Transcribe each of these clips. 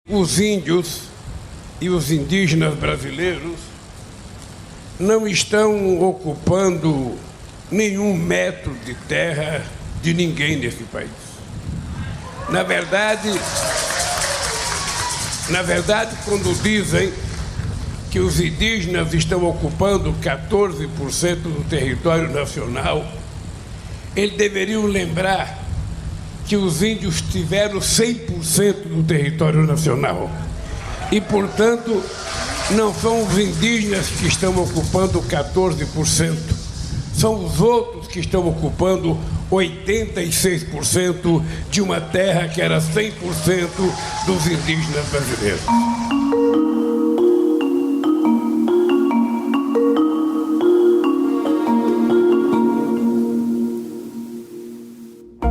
Os índios e os indígenas brasileiros não estão ocupando nenhum metro de terra de ninguém nesse país. Na verdade, quando dizem que os indígenas estão ocupando 14% do território nacional, eles deveriam lembrar que os índios tiveram 100% do território nacional. E, portanto, não são os indígenas que estão ocupando 14%, são os outros que estão ocupando 86% de uma terra que era 100% dos indígenas brasileiros.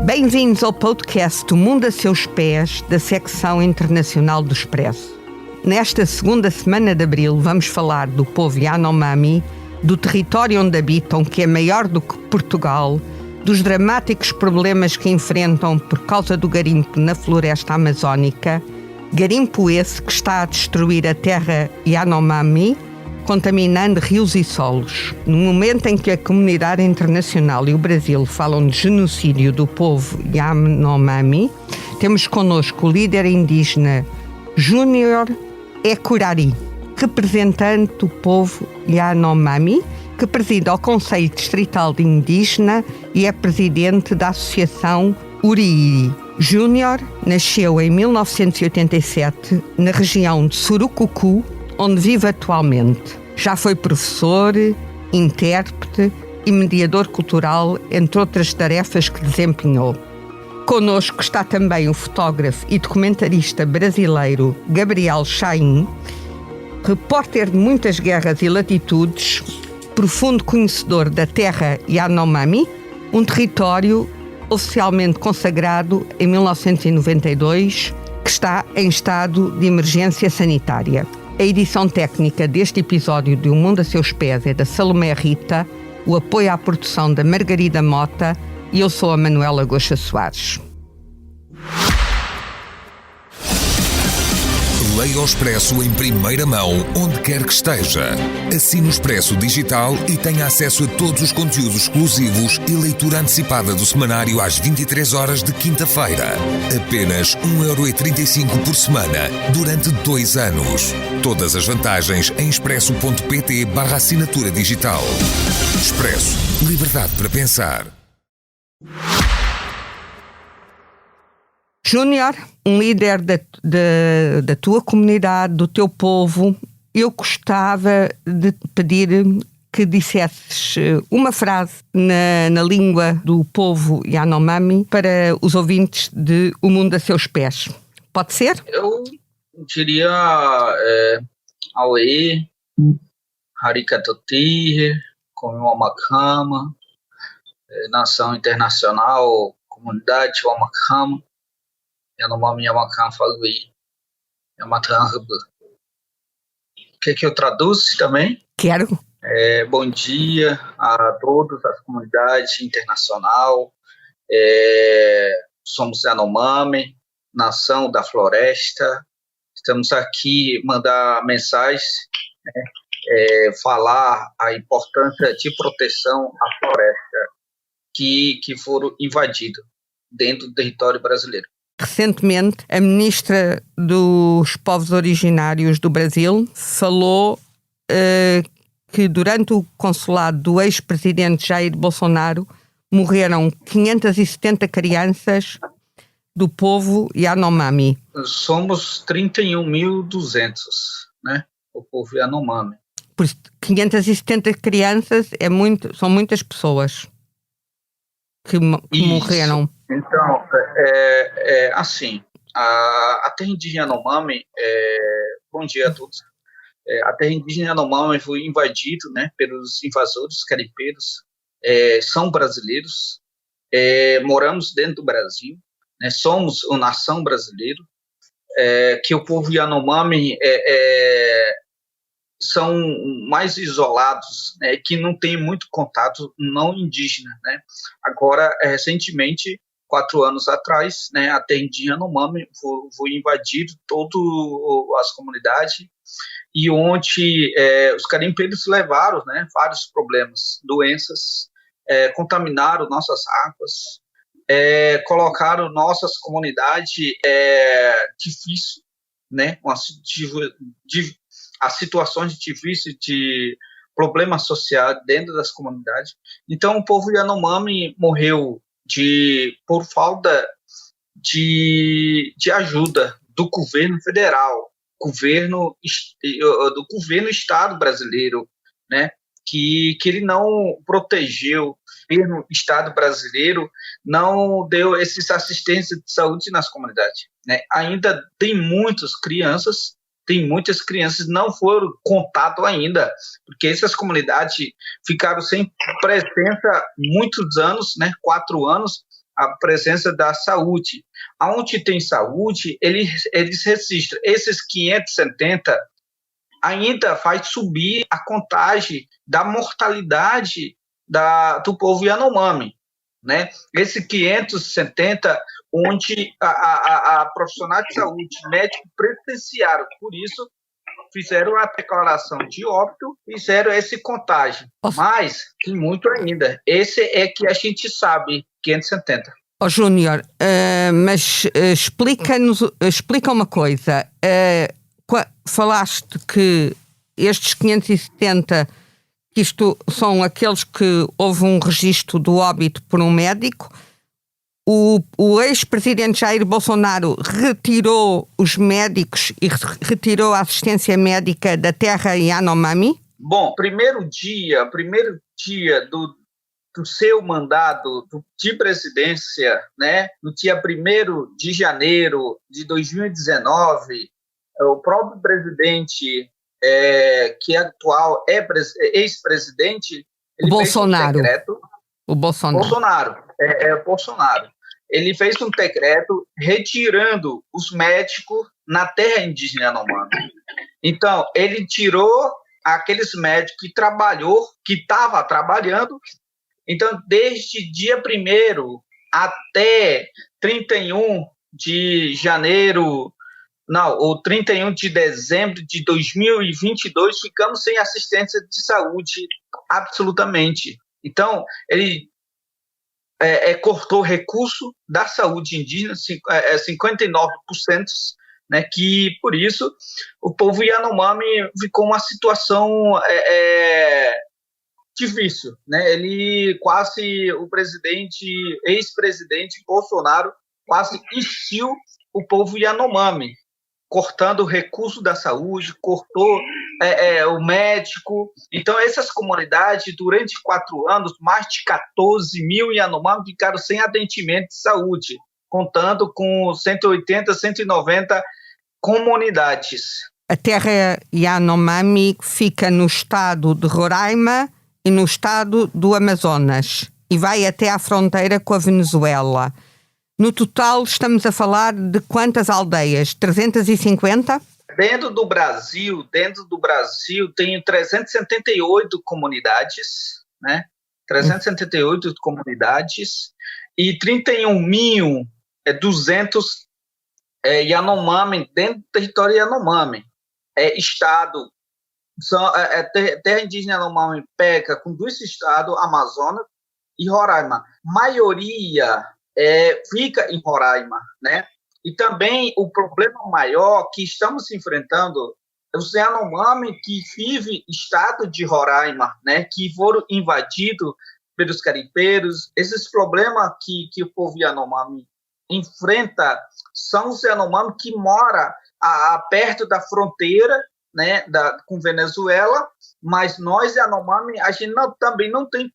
Bem-vindos ao podcast O Mundo a Seus Pés, da secção internacional do Expresso. Nesta segunda semana de abril vamos falar do povo Yanomami, do território onde habitam, que é maior do que Portugal, dos dramáticos problemas que enfrentam por causa do garimpo na floresta amazónica, garimpo esse que está a destruir a terra Yanomami, contaminando rios e solos. No momento em que a comunidade internacional e o Brasil falam de genocídio do povo Yanomami, temos connosco o líder indígena Júnior Ecurari, representante do povo Yanomami, que preside ao Conselho Distrital de Indígena e é presidente da Associação Uriiri. Júnior nasceu em 1987 na região de Surucucu, onde vive atualmente. Já foi professor, intérprete e mediador cultural, entre outras tarefas que desempenhou. Connosco está também o fotógrafo e documentarista brasileiro Gabriel Chaim, repórter de muitas guerras e latitudes, profundo conhecedor da terra Yanomami, um território oficialmente consagrado em 1992, que está em estado de emergência sanitária. A edição técnica deste episódio de O Mundo a Seus Pés é da Salomé Rita, o apoio à produção da Margarida Mota e eu sou a Manuela Goxa Soares. Leia o Expresso em primeira mão, onde quer que esteja. Assine o Expresso Digital e tenha acesso a todos os conteúdos exclusivos e leitura antecipada do semanário às 23 horas de quinta-feira. Apenas 1,35€ por semana, durante 2 anos. Todas as vantagens em expresso.pt/assinatura digital. Expresso. Liberdade para pensar. Júnior, um líder da tua comunidade, do teu povo, eu gostava de pedir que dissesses uma frase na língua do povo Yanomami para os ouvintes de O Mundo a Seus Pés. Pode ser? Eu diria Aue, Harikatoti, Komiwamakama, Nação Internacional, Comunidade Wamakama, Yanomami Yamakam Falui, Yamatanrubu. Quer que eu traduza também? Quero. Bom dia a todas as comunidades internacional. Somos Yanomami, Nação da Floresta. Estamos aqui mandar mensagens, falar a importância de proteção à floresta que foram invadidos dentro do território brasileiro. Recentemente, a ministra dos Povos Originários do Brasil falou que durante o consulado do ex-presidente Jair Bolsonaro morreram 570 crianças do povo Yanomami. Somos 31.200, né? O povo Yanomami. Por 570 crianças são muitas pessoas que morreram. Então, assim, a terra indígena Yanomami, bom dia a todos, a terra indígena Yanomami foi invadida, né, pelos invasores garimpeiros, são brasileiros, moramos dentro do Brasil, né, somos uma nação brasileira, que o povo Yanomami são mais isolados, né, que não tem muito contato não indígena, né. Agora, recentemente, 4 anos atrás, né, a terra indígena Yanomami foi invadido todas as comunidades, e onde os garimpeiros levaram, né, vários problemas, doenças, contaminaram nossas águas, colocaram nossas comunidades difícil, né, as situações difíceis de problemas sociais dentro das comunidades. Então, o povo Yanomami morreu por falta de ajuda do governo federal, do governo Estado brasileiro, né? Que ele não protegeu, o governo Estado brasileiro não deu essa assistência de saúde nas comunidades, né? Ainda tem muitas crianças não foram contato ainda, porque essas comunidades ficaram sem presença muitos anos, né? 4 anos, a presença da saúde. Aonde tem saúde, eles resistem. Esses 570 ainda faz subir a contagem da mortalidade do povo Yanomami, né? Esse 570, onde a profissional de saúde, médico, presenciaram. Por isso, fizeram a declaração de óbito, fizeram esse contágio. Mas tem muito ainda. Esse é que a gente sabe, 570. Júnior, mas explica uma coisa. Falaste que estes 570, que isto são aqueles que houve um registro do óbito por um médico. O ex-presidente Jair Bolsonaro retirou os médicos e retirou a assistência médica da terra Yanomami? Bom, primeiro dia do seu mandato de presidência, né, no dia 1º de janeiro de 2019, o próprio presidente, que é atual ex-presidente, ele Bolsonaro. fez um decreto. Bolsonaro. Ele fez um decreto retirando os médicos na terra indígena Yanomami. Então, ele tirou aqueles médicos que estavam trabalhando. Então, desde dia 1º até 31 de janeiro, ou 31 de dezembro de 2022, ficamos sem assistência de saúde, absolutamente. Então, ele cortou recurso da saúde indígena, 59%, né, que, por isso, o povo Yanomami ficou uma situação difícil, né? O ex-presidente Bolsonaro quase encheu o povo Yanomami, cortando o recurso da saúde, cortou o médico. Então, essas comunidades, durante 4 anos, mais de 14 mil Yanomami ficaram sem atendimento de saúde, contando com 180, 190 comunidades. A terra Yanomami fica no estado de Roraima e no estado do Amazonas e vai até à fronteira com a Venezuela. No total, estamos a falar de quantas aldeias? 350? Dentro do Brasil tem 378 comunidades, né? 378 comunidades e 31.200 Yanomami dentro do território Yanomami. Estado, terra indígena Yanomami pega com 2 estados, Amazonas e Roraima. Maioria fica em Roraima, né? E também o problema maior que estamos enfrentando é os Yanomami que vivem no estado de Roraima, né? Que foram invadidos pelos garimpeiros. Esses problemas que o povo Yanomami enfrenta são os Yanomami que moram perto da fronteira, né? Com Venezuela, mas nós Yanomami, a gente também não tem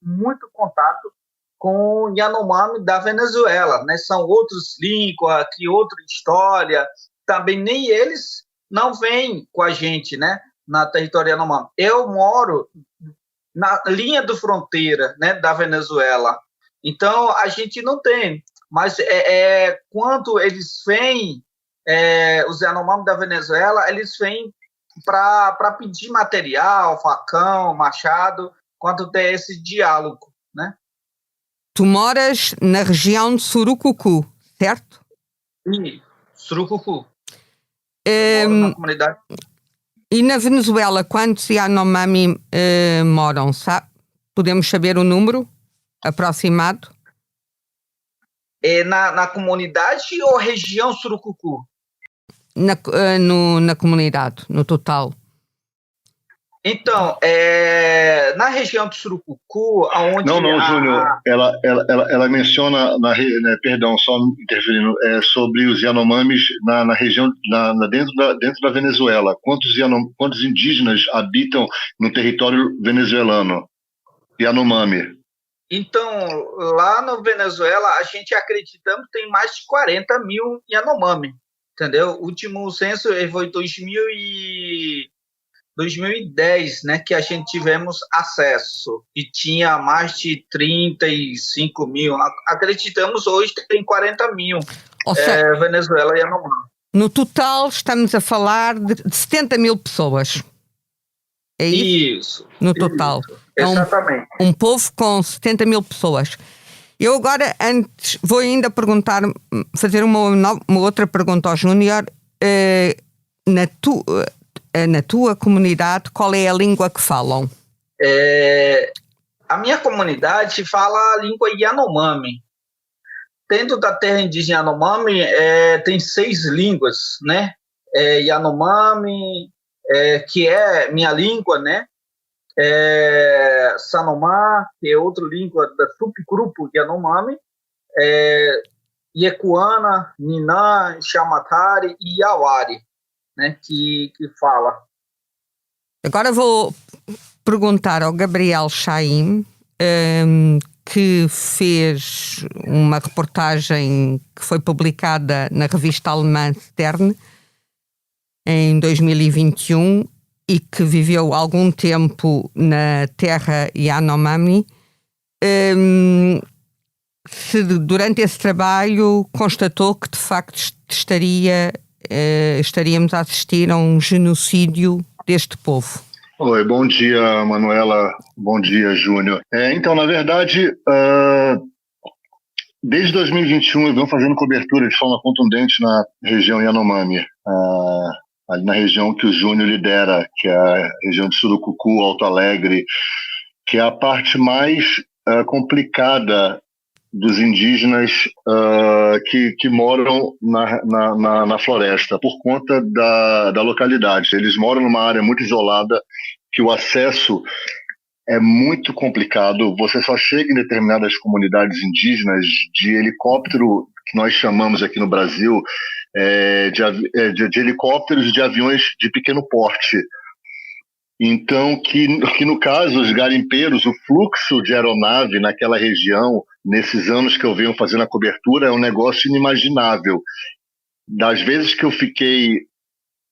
muito contato com Yanomami da Venezuela, né? São outros línguas, que outra história, também nem eles não vêm com a gente, né? Na território Yanomami. Eu moro na linha de fronteira, né? Da Venezuela, então a gente não tem, mas quando eles vêm, os Yanomami da Venezuela, eles vêm para pedir material, facão, machado, quando tem esse diálogo, né? Tu moras na região de Surucucu, certo? Sim, Surucucu. Moro na comunidade. E na Venezuela, quantos Yanomami moram, sabe? Podemos saber o número aproximado? Na comunidade ou região Surucucu? Na comunidade, no total. Então, na região de Surucucu, onde... Não, Júnior, ela menciona, perdão, só interferindo, sobre os Yanomamis na região, dentro da Venezuela. Quantos indígenas habitam no território venezuelano? Yanomami. Então, lá na Venezuela, a gente acreditamos que tem mais de 40 mil Yanomami, entendeu? O último censo foi 2010, né, que a gente tivemos acesso, e tinha mais de 35 mil. Acreditamos hoje que tem 40 mil Venezuela e Yanomami. No total, estamos a falar de 70 mil pessoas. É isso? No total. Isso. Exatamente. Um povo com 70 mil pessoas. Eu agora, antes, vou ainda fazer uma outra pergunta ao Júnior. Na tua comunidade, qual é a língua que falam? A minha comunidade fala a língua Yanomami. Dentro da terra indígena Yanomami, tem 6 línguas, né? Yanomami, que é minha língua, né? Sanomá, que é outra língua da subgrupo Yanomami, Yekuana, Niná, Chamatari e Yawari, né, que fala. Agora vou perguntar ao Gabriel Chaim, que fez uma reportagem que foi publicada na revista alemã Stern em 2021 e que viveu algum tempo na terra Yanomami, se durante esse trabalho constatou que de facto estaríamos a assistir a um genocídio deste povo. Oi, bom dia, Manuela. Bom dia, Júnior. Então, na verdade, desde 2021 eu venho fazendo cobertura de forma contundente na região Yanomami, ali na região que o Júnior lidera, que é a região de Surucucu, Alto Alegre, que é a parte mais complicada dos indígenas que moram na floresta, por conta da localidade. Eles moram numa área muito isolada, que o acesso é muito complicado. Você só chega em determinadas comunidades indígenas de helicóptero, que nós chamamos aqui no Brasil, de helicópteros e de aviões de pequeno porte. Então, que no caso, os garimpeiros, o fluxo de aeronave naquela região, nesses anos que eu venho fazendo a cobertura, é um negócio inimaginável. Das vezes que eu fiquei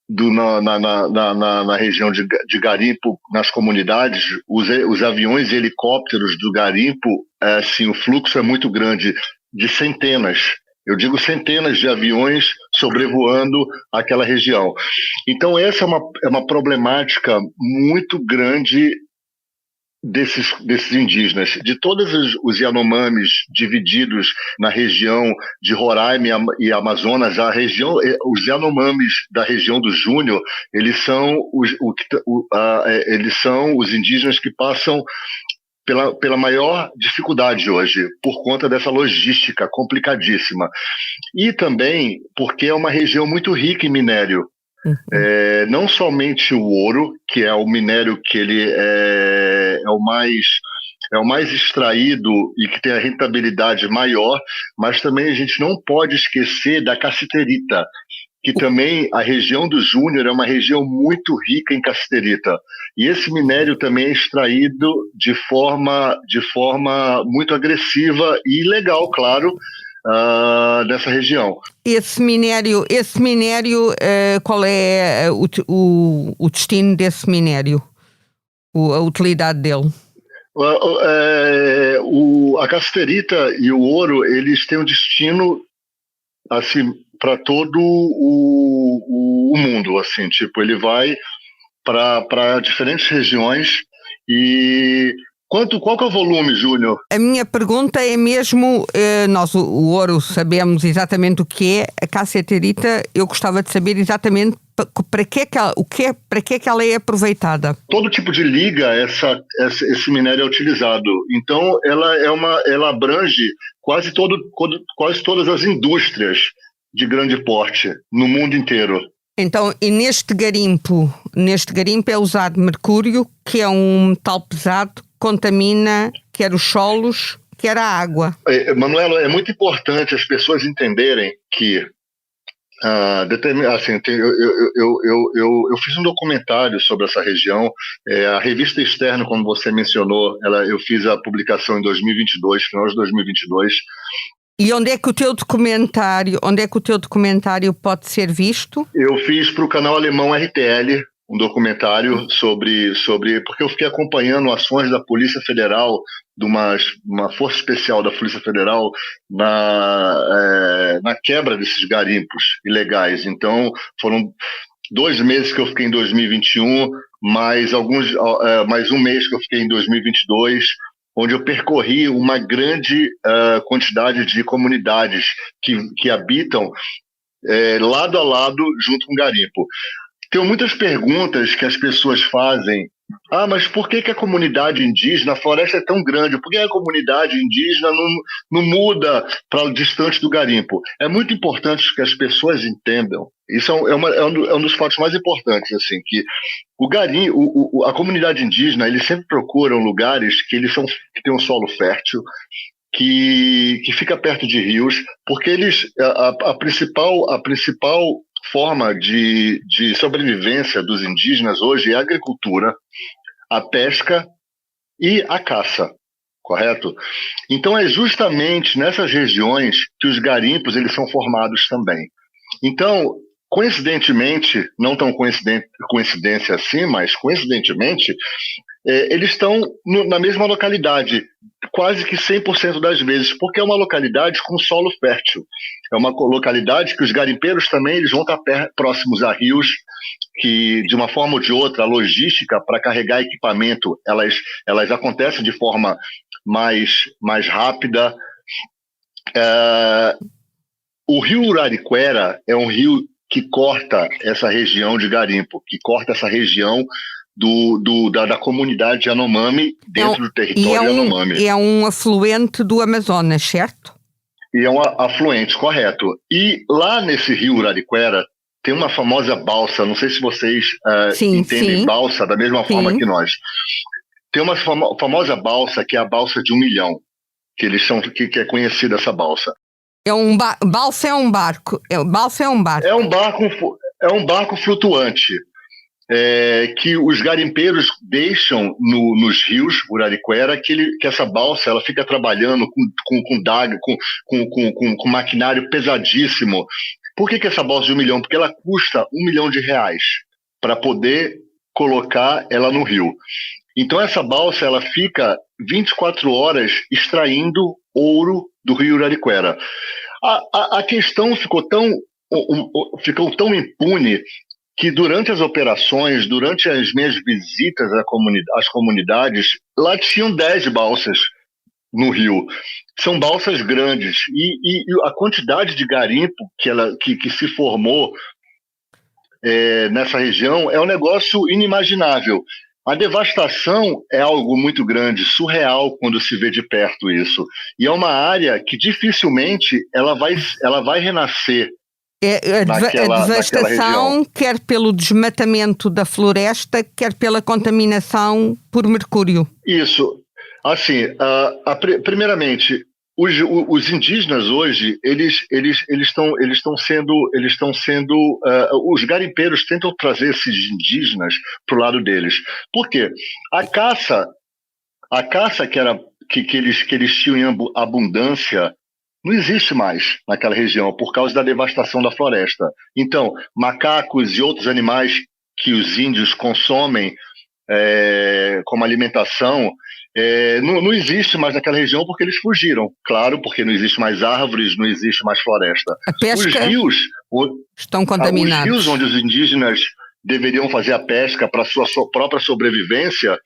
na região de garimpo, nas comunidades, os aviões e helicópteros do garimpo, assim, o fluxo é muito grande, de centenas. Eu digo centenas de aviões sobrevoando aquela região. Então, essa é uma problemática muito grande desses indígenas. De todos os Yanomamis divididos na região de Roraima e Amazonas, os Yanomamis da região do Júnior, eles são os indígenas que passam pela maior dificuldade hoje, por conta dessa logística complicadíssima. E também porque é uma região muito rica em minério. Não somente o ouro, que é o minério que ele é o mais extraído e que tem a rentabilidade maior, mas também a gente não pode esquecer da cassiterita, que também a região do Júnior é uma região muito rica em cassiterita. E esse minério também é extraído de forma muito agressiva e ilegal, claro, dessa região. Esse minério, qual é o destino desse minério? A utilidade dele? A cassiterita e o ouro, eles têm um destino assim para todo o mundo, assim, tipo, ele vai para diferentes regiões e Qual que é o volume, Júnior? A minha pergunta é mesmo, nós o ouro sabemos exatamente o que é, a cassiterita eu gostava de saber exatamente para que é que ela é aproveitada. Todo tipo de liga esse minério é utilizado. Então ela abrange quase todas as indústrias de grande porte no mundo inteiro. Então, e neste garimpo é usado mercúrio, que é um metal pesado, contamina quer os solos, quer a água. Manuela, é muito importante as pessoas entenderem que eu fiz um documentário sobre essa região. A revista Externo, como você mencionou, eu fiz a publicação em 2022, final de 2022. E onde é que o teu documentário pode ser visto? Eu fiz para o canal alemão RTL um documentário sobre porque eu fiquei acompanhando ações da Polícia Federal, de uma força especial da Polícia Federal na quebra desses garimpos ilegais. Então foram 2 meses que eu fiquei em 2021, mais um mês que eu fiquei em 2022, onde eu percorri uma grande quantidade de comunidades que habitam lado a lado junto com o garimpo. Tem muitas perguntas que as pessoas fazem. Mas por que a comunidade indígena, a floresta é tão grande, por que a comunidade indígena não muda para distante do garimpo? É muito importante que as pessoas entendam. Isso é um dos fatos mais importantes, assim, que a comunidade indígena, eles sempre procuram lugares que têm um solo fértil, que fica perto de rios, porque a principal forma de sobrevivência dos indígenas hoje é a agricultura, a pesca e a caça, correto? Então é justamente nessas regiões que os garimpos eles são formados também. Então, coincidentemente, não tão coincidência assim, mas coincidentemente, eles estão na mesma localidade, quase que 100% das vezes, porque é uma localidade com solo fértil. É uma localidade que os garimpeiros também eles vão estar próximos a rios, que de uma forma ou de outra, a logística para carregar equipamento, elas acontecem de forma mais rápida. O rio Urariquera é um rio que corta essa região de garimpo, que corta essa região da comunidade Yanomami dentro do território Yanomami. É um afluente do Amazonas, certo? E é um afluente, correto. E lá nesse rio Urariquera tem uma famosa balsa, não sei se vocês entendem balsa da mesma forma que nós. Tem uma famosa balsa que é a balsa de 1 milhão, que é conhecida essa balsa. Balsa é um barco. Balsa é um barco. É um barco flutuante. Que os garimpeiros deixam nos rios Urariquera, que essa balsa ela fica trabalhando com maquinário pesadíssimo. Por que essa balsa de 1 milhão? Porque ela custa R$1 milhão para poder colocar ela no rio. Então essa balsa ela fica 24 horas extraindo ouro do rio Urariquera. A questão ficou tão impune que durante as operações, durante as minhas visitas às comunidades, lá tinham 10 balsas no rio. São balsas grandes. E a quantidade de garimpo que se formou nessa região é um negócio inimaginável. A devastação é algo muito grande, surreal quando se vê de perto isso. E é uma área que dificilmente ela vai renascer. A devastação, quer pelo desmatamento da floresta, quer pela contaminação por mercúrio. Isso. Assim, primeiramente, os indígenas hoje, eles estão sendo os garimpeiros tentam trazer esses indígenas para o lado deles. Por quê? A caça que eles tinham em abundância não existe mais naquela região por causa da devastação da floresta. Então, macacos e outros animais que os índios consomem como alimentação não existe mais naquela região porque eles fugiram. Claro, porque não existe mais árvores, não existe mais floresta. A pesca, os rios estão contaminados. Os rios onde os indígenas deveriam fazer a pesca para sua própria sobrevivência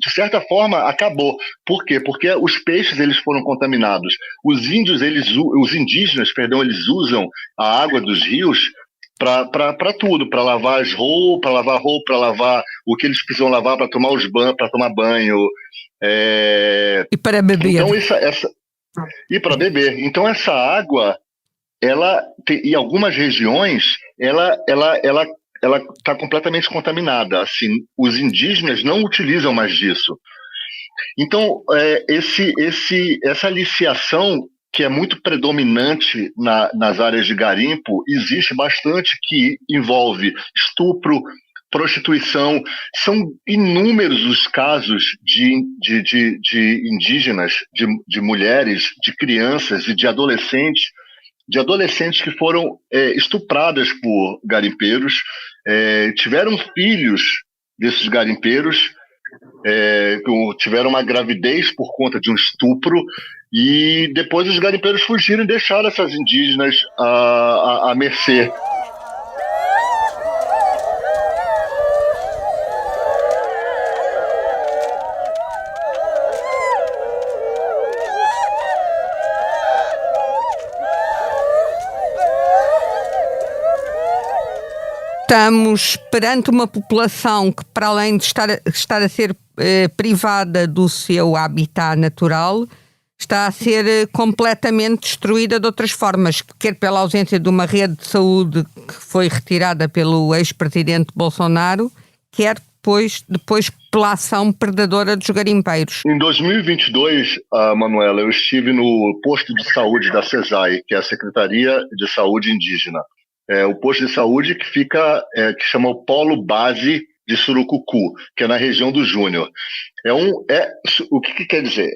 de certa forma acabou. Por quê? Porque os peixes eles foram contaminados. Os indígenas, eles usam a água dos rios para tudo, para lavar roupa, para lavar o que eles precisam lavar para tomar banho. E para beber. Então e para beber. Então essa água, em algumas regiões, ela está completamente contaminada. Assim, os indígenas não utilizam mais disso. Então, essa aliciação, que é muito predominante nas áreas de garimpo, existe bastante, que envolve estupro, prostituição. São inúmeros os casos de indígenas, de mulheres, de crianças e de adolescentes que foram estupradas por garimpeiros, tiveram filhos desses garimpeiros, tiveram uma gravidez por conta de um estupro, e depois os garimpeiros fugiram e deixaram essas indígenas à mercê. Estamos perante uma população que, para além de estar a ser privada do seu habitat natural, está a ser completamente destruída de outras formas, quer pela ausência de uma rede de saúde que foi retirada pelo ex-presidente Bolsonaro, quer depois pela ação predadora dos garimpeiros. Em 2022, Manuela, eu estive no posto de saúde da CESAI, que é a Secretaria de Saúde Indígena. O posto de saúde que chama o Polo Base de Surucucu, que é na região do Júnior. O que quer dizer?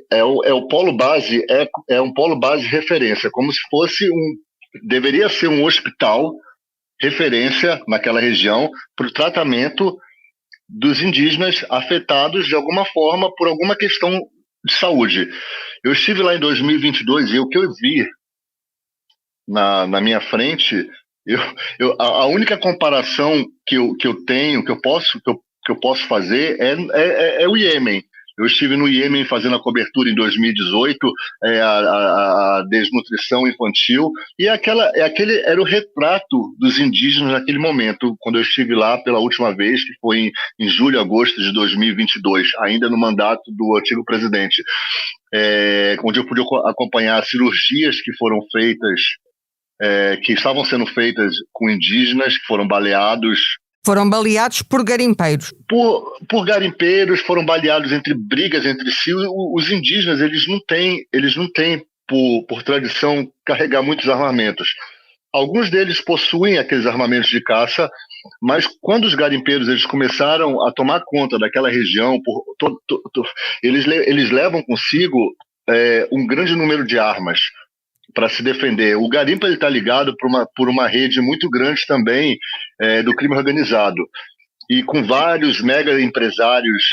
O Polo Base é um Polo Base de referência, como se fosse deveria ser um hospital referência naquela região para o tratamento dos indígenas afetados de alguma forma por alguma questão de saúde. Eu estive lá em 2022 e o que eu vi na minha frente, a única comparação que eu tenho, que eu posso fazer é o Iêmen. Eu estive no Iêmen fazendo a cobertura em 2018, a desnutrição infantil, e aquele era o retrato dos indígenas naquele momento, quando eu estive lá pela última vez, que foi em julho, agosto de 2022, ainda no mandato do antigo presidente, onde eu pude acompanhar cirurgias que foram feitas, que estavam sendo feitas com indígenas que foram baleados. Foram baleados por garimpeiros. Por garimpeiros, foram baleados entre brigas entre si. Os indígenas, eles não têm por tradição, carregar muitos armamentos. Alguns deles possuem aqueles armamentos de caça, mas quando os garimpeiros eles começaram a tomar conta daquela região, eles levam consigo um grande número de armas para se defender. O garimpo está ligado por uma rede muito grande também do crime organizado, e com vários mega empresários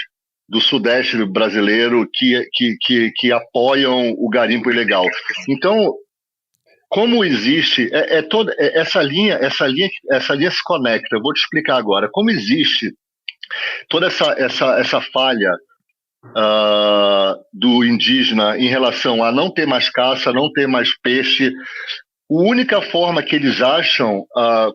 do sudeste brasileiro que apoiam o garimpo ilegal. Então, como existe toda essa linha se conecta. Eu vou te explicar agora como existe toda essa falha do indígena em relação a não ter mais caça, não ter mais peixe. A única forma que eles acham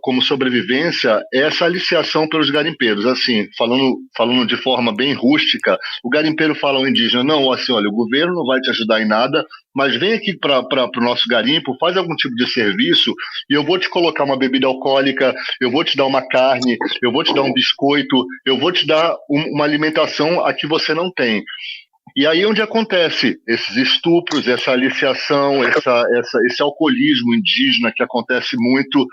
como sobrevivência é essa aliciação pelos garimpeiros. Assim, falando de forma bem rústica, o garimpeiro fala ao indígena: não, assim, olha, o governo não vai te ajudar em nada, mas vem aqui para o nosso garimpo, faz algum tipo de serviço e eu vou te colocar uma bebida alcoólica, eu vou te dar uma carne, eu vou te dar um biscoito, eu vou te dar uma alimentação a que você não tem. E aí onde acontece esses estupros, essa aliciação, esse alcoolismo indígena que acontece muito,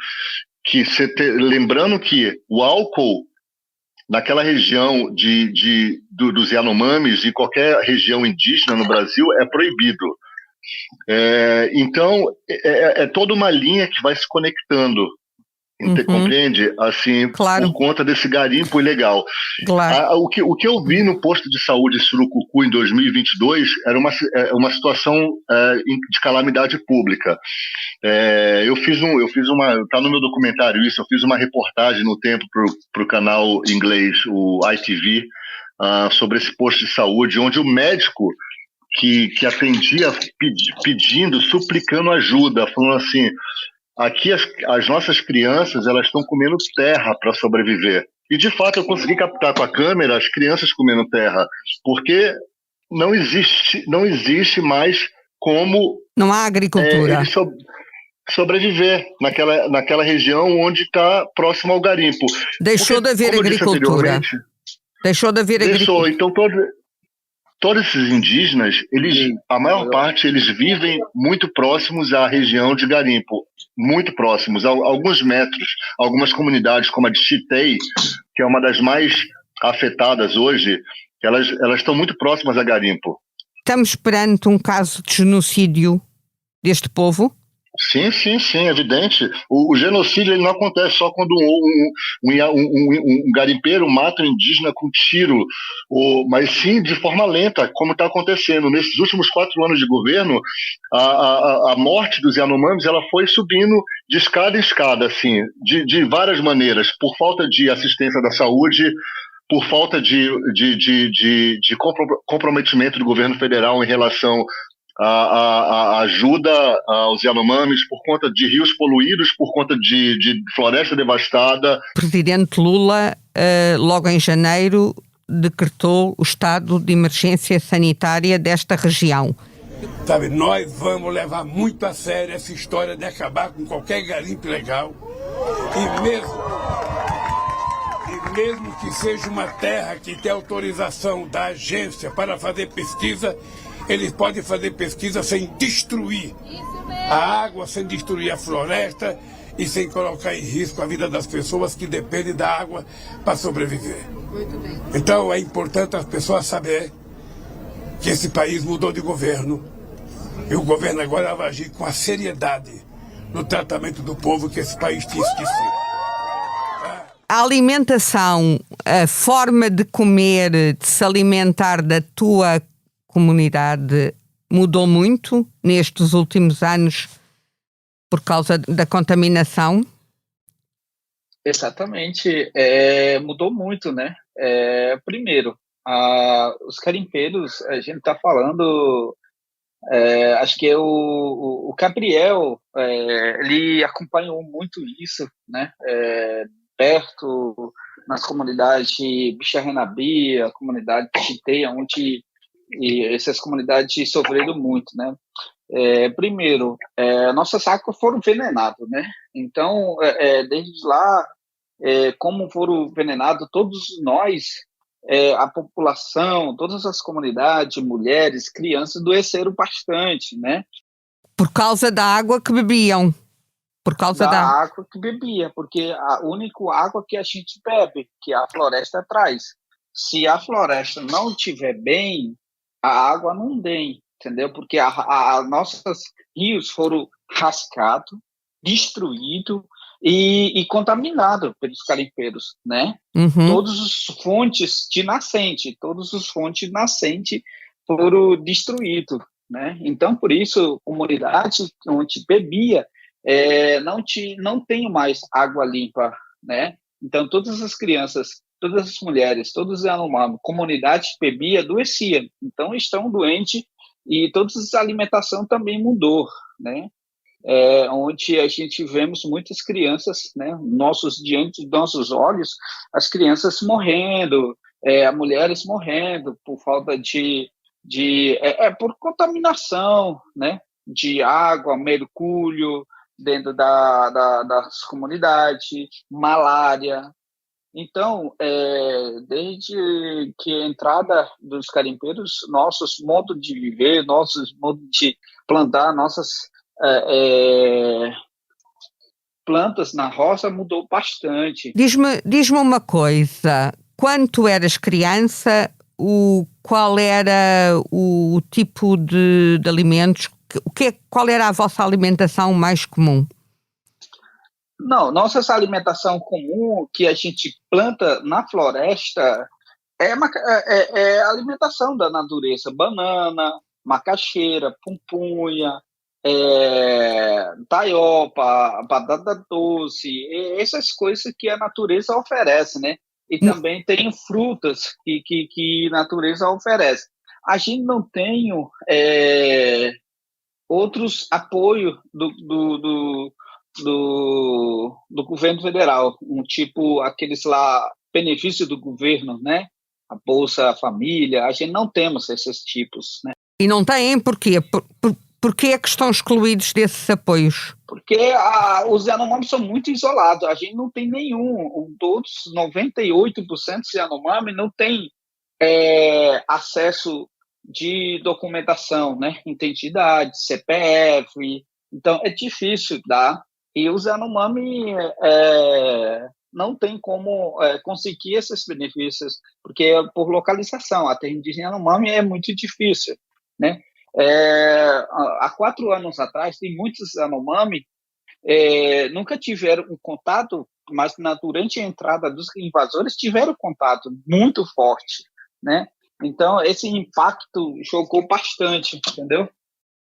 lembrando que o álcool naquela região dos Yanomamis e qualquer região indígena no Brasil é proibido. Então é toda uma linha que vai se conectando. Compreende? Assim, Claro. por conta desse garimpo ilegal. Claro. O que eu vi no posto de saúde Surucucu em 2022 era uma situação de calamidade pública. Tá no meu documentário isso, eu fiz uma reportagem no tempo pro canal inglês, o ITV, sobre esse posto de saúde, onde o médico que atendia pedindo, suplicando ajuda, falando assim: aqui as nossas crianças, elas estão comendo terra para sobreviver. E de fato eu consegui captar com a câmera as crianças comendo terra, porque não existe mais como Não há agricultura. eles sobreviver naquela região onde está próximo ao garimpo. Deixou de haver agricultura. Deixou de haver agricultura. Então todos esses indígenas, a maior parte, eles vivem muito próximos à região de garimpo, muito próximos, a alguns metros. Algumas comunidades, como a de Chitei, que é uma das mais afetadas hoje, elas estão muito próximas a garimpo. Estamos perante um caso de genocídio deste povo? Sim, evidente. O genocídio ele não acontece só quando um garimpeiro mata um indígena com tiro, mas sim de forma lenta, como está acontecendo. Nesses últimos 4 anos de governo, a morte dos Yanomamis ela foi subindo de escada em escada, assim, de várias maneiras, por falta de assistência da saúde, por falta de comprometimento do governo federal em relação a ajuda aos Yanomamis, por conta de rios poluídos, por conta de floresta devastada. O presidente Lula, logo em janeiro, decretou o estado de emergência sanitária desta região. Sabe, nós vamos levar muito a sério essa história de acabar com qualquer garimpo ilegal. E mesmo que seja uma terra que tem autorização da agência para fazer pesquisa, eles podem fazer pesquisa sem destruir a água, sem destruir a floresta e sem colocar em risco a vida das pessoas que dependem da água para sobreviver. Muito bem. Então é importante as pessoas saberem que esse país mudou de governo e o governo agora vai agir com a seriedade no tratamento do povo que esse país tinha esquecido. A alimentação, a forma de comer, de se alimentar da tua comunidade mudou muito nestes últimos anos por causa da contaminação? Exatamente, mudou muito, né? Primeiro, os garimpeiros, a gente está falando, acho que o Gabriel, ele acompanhou muito isso, né? Perto, nas comunidades de Bixarrenabi, a comunidade de Chiteia, onde essas comunidades sofreram muito, né? Primeiro, nossas águas foram envenenadas, né? Então, desde lá, como foram envenenados, todos nós, a população, todas as comunidades, mulheres, crianças, adoeceram bastante, né? Por causa da água que bebiam. Por causa da água que bebia, porque a única água que a gente bebe, que a floresta traz. Se a floresta não estiver bem, a água não tem, entendeu? Porque nossos rios foram rasgados, destruídos e contaminados pelos garimpeiros, né? Uhum. Todas as fontes de nascente, foram destruídas, né? Então, por isso, a comunidade onde bebia não tem mais água limpa, né? Então, todas as crianças, todas as mulheres, todos os Yanomami, comunidade bebia, adoecia. Então, estão doentes e toda a alimentação também mudou, né? Onde a gente vemos muitas crianças, né? Diante dos nossos olhos, as crianças morrendo, as mulheres morrendo por falta por contaminação, né? De água, mercúrio dentro das comunidades, malária. Então, desde que a entrada dos garimpeiros, nossos modos de viver, nossos modos de plantar, nossas plantas na roça mudou bastante. Diz-me uma coisa, quando tu eras criança, qual era o tipo de alimentos, qual era a vossa alimentação mais comum? Não, nossa alimentação comum que a gente planta na floresta é a alimentação da natureza. Banana, macaxeira, pupunha, taiopa, batata doce, essas coisas que a natureza oferece, né? E também tem frutas que a natureza oferece. A gente não tem outros apoios do governo federal, tipo aqueles lá, benefícios do governo, né? A Bolsa Família, a gente não temos esses tipos, né? E não têm porquê? Porquê é que estão excluídos desses apoios? Porque os Yanomami são muito isolados, a gente não tem nenhum, todos, 98% dos Yanomami não tem acesso de documentação, né? Identidade, CPF, então é difícil dar. E os Yanomami não tem como conseguir esses benefícios, porque é por localização. A terra indígena Yanomami é muito difícil, né? Há 4 anos atrás, tem muitos Yanomami nunca tiveram um contato, mas durante a entrada dos invasores tiveram contato muito forte, né? Então, esse impacto chocou bastante, entendeu?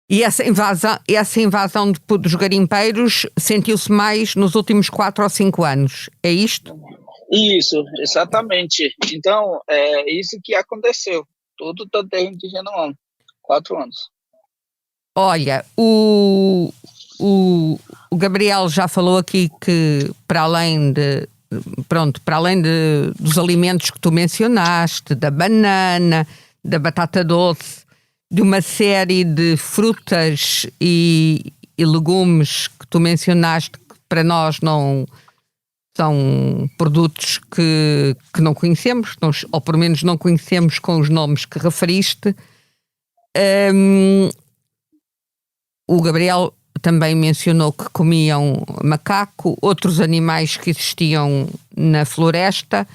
E essa invasão dos garimpeiros sentiu-se mais nos últimos 4 ou 5 anos, é isto? Isso, exatamente. Então, é isso que aconteceu. Tudo da terra indígena, 4 anos. Olha, o Gabriel já falou aqui que, para além dos alimentos que tu mencionaste, da banana, da batata doce, de uma série de frutas e legumes que tu mencionaste, que para nós não são produtos que não conhecemos, ou pelo menos não conhecemos com os nomes que referiste. O Gabriel também mencionou que comiam macaco, outros animais que existiam na floresta,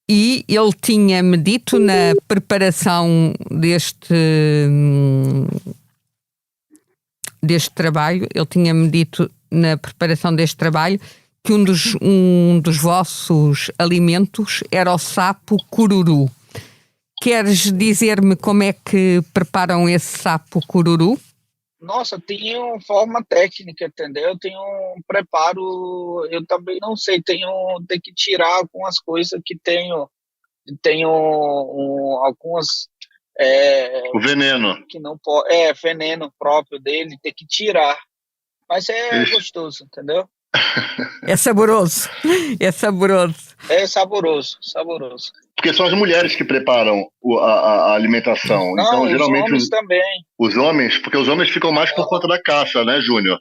e ele tinha-me dito na preparação deste trabalho, que um dos vossos alimentos era o sapo cururu. Queres dizer-me como é que preparam esse sapo cururu? Nossa, tem uma forma técnica, entendeu? Tem um preparo, eu também não sei, tem que tirar algumas coisas que tenho algumas... o veneno. Que não pode, veneno próprio dele, tem que tirar. Mas gostoso, entendeu? É saboroso. É saboroso. É saboroso. Porque são as mulheres que preparam a alimentação. Não, então, os geralmente, homens também. Os homens, porque os homens ficam mais por conta da caça, né, Júnior?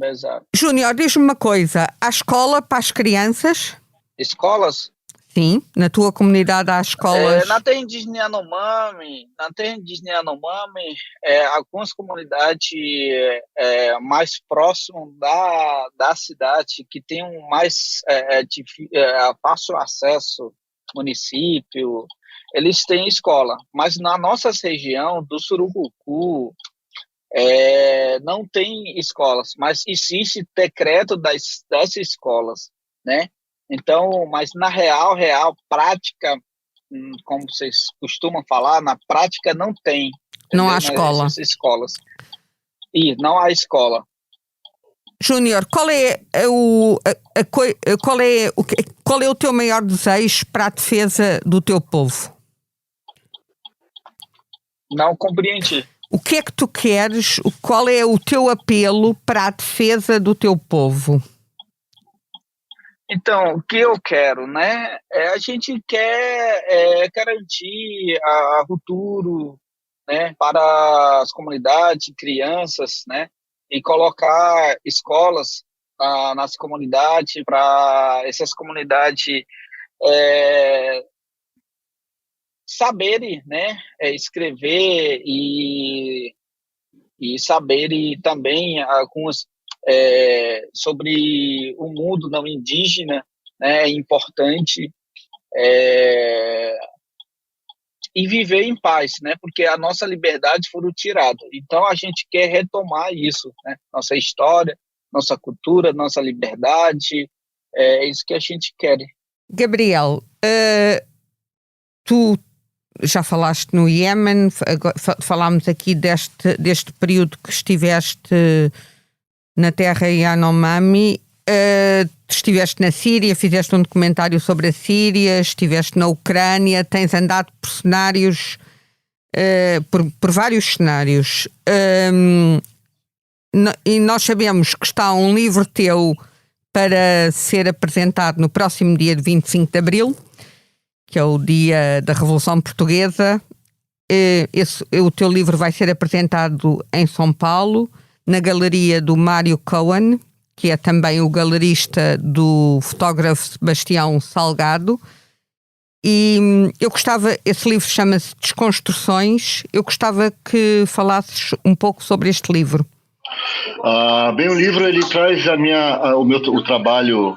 Exato. Júnior, diz-me uma coisa. Há escola para as crianças? Escolas? Sim, na tua comunidade há escolas? Na terra indígena Yanomami, algumas comunidades mais próximas da cidade, que tem um mais fácil acesso, município, eles têm escola. Mas na nossa região do Surucucu, não tem escolas, mas existe decreto das escolas, né? Então, mas na real, prática, como vocês costumam falar, na prática não tem. Não há escola. Essas escolas. E não há escola. Júnior, qual é o teu maior desejo para a defesa do teu povo? Não compreendi. O que é que tu queres? Qual é o teu apelo para a defesa do teu povo? Então, o que eu quero, né? A gente quer garantir o futuro, né, para as comunidades, crianças, né? E colocar escolas nas comunidades, para essas comunidades saberem, né, escrever e saberem também algumas sobre o mundo não indígena, né, é importante, e viver em paz, né, porque a nossa liberdade foi tirada. Então a gente quer retomar isso, né, nossa história, nossa cultura, nossa liberdade. É isso que a gente quer. Gabriel, tu já falaste no Iémen, falámos aqui deste período que estiveste na terra Yanomami, estiveste na Síria, fizeste um documentário sobre a Síria, estiveste na Ucrânia, tens andado por cenários, por vários cenários, e nós sabemos que está um livro teu para ser apresentado no próximo dia de 25 de Abril, que é o dia da Revolução Portuguesa. O teu livro vai ser apresentado em São Paulo, na galeria do Mário Cohen, que é também o galerista do fotógrafo Sebastião Salgado. E esse livro chama-se Desconstruções, eu gostava que falasses um pouco sobre este livro. Bem, o livro ele traz o trabalho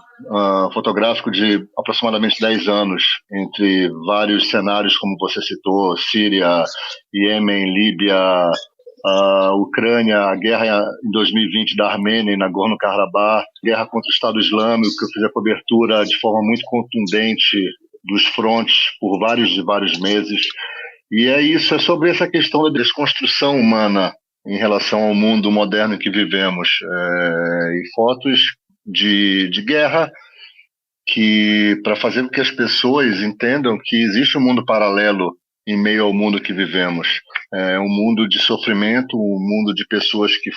fotográfico de aproximadamente 10 anos, entre vários cenários, como você citou, Síria, Iêmen, Líbia, Ucrânia, a guerra em 2020 da Armênia em Nagorno-Karabakh, guerra contra o Estado Islâmico, que eu fiz a cobertura de forma muito contundente dos frontes por vários meses. E é sobre essa questão da desconstrução humana em relação ao mundo moderno em que vivemos, e fotos de guerra para fazer com que as pessoas entendam que existe um mundo paralelo em meio ao mundo que vivemos. Um mundo de sofrimento, um mundo de pessoas que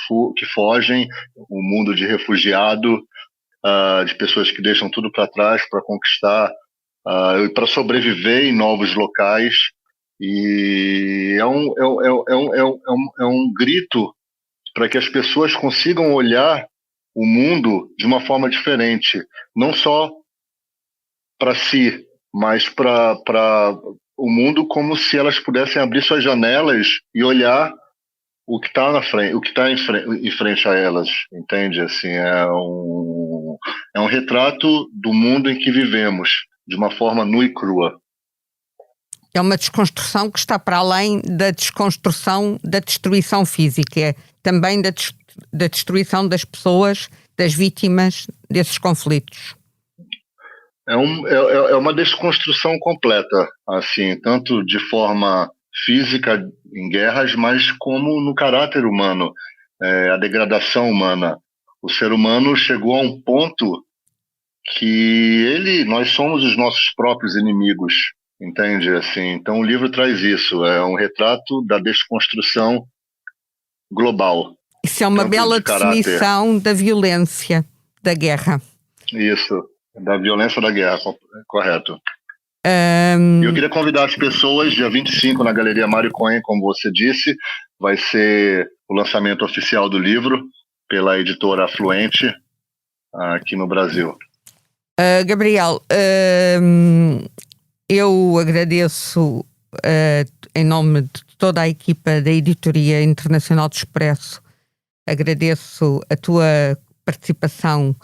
fogem, um mundo de refugiado, de pessoas que deixam tudo para trás para conquistar, para sobreviver em novos locais. E é um grito para que as pessoas consigam olhar o mundo de uma forma diferente, não só para si, mas para o mundo, como se elas pudessem abrir suas janelas e olhar o que está na frente, o que está em frente a elas, entende? Assim, é um retrato do mundo em que vivemos, de uma forma nua e crua. É uma desconstrução que está para além da desconstrução da destruição física, é também da destruição das pessoas, das vítimas desses conflitos. É uma desconstrução completa, assim, tanto de forma física em guerras, mas como no caráter humano, a degradação humana. O ser humano chegou a um ponto que nós somos os nossos próprios inimigos, entende? Assim, então o livro traz isso, é um retrato da desconstrução global. Isso é uma bela definição da violência da guerra. Isso, da violência da guerra, correto. E eu queria convidar as pessoas, dia 25, na Galeria Mário Cohen, como você disse, vai ser o lançamento oficial do livro pela editora Afluente, aqui no Brasil. Gabriel, eu agradeço, em nome de toda a equipa da Editoria Internacional do Expresso, agradeço a tua participação,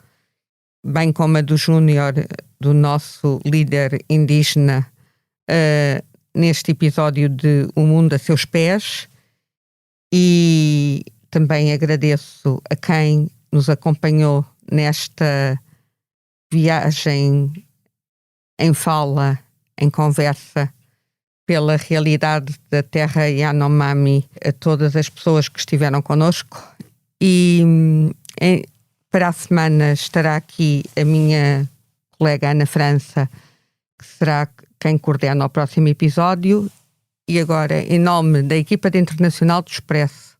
bem como a do Júnior, do nosso líder indígena, neste episódio de O Mundo a Seus Pés, e também agradeço a quem nos acompanhou nesta viagem em fala, em conversa, pela realidade da terra Yanomami, a todas as pessoas que estiveram connosco. E para a semana estará aqui a minha colega Ana França, que será quem coordena o próximo episódio. E agora, em nome da equipa de Internacional do Expresso,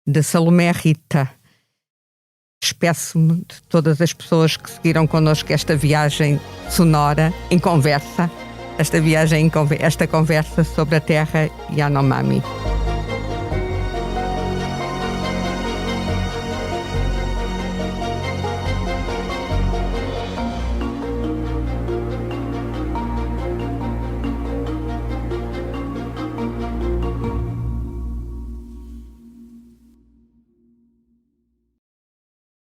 da Salomé Rita, despeço-me de todas as pessoas que seguiram connosco esta viagem sonora em conversa, esta conversa sobre a terra Yanomami.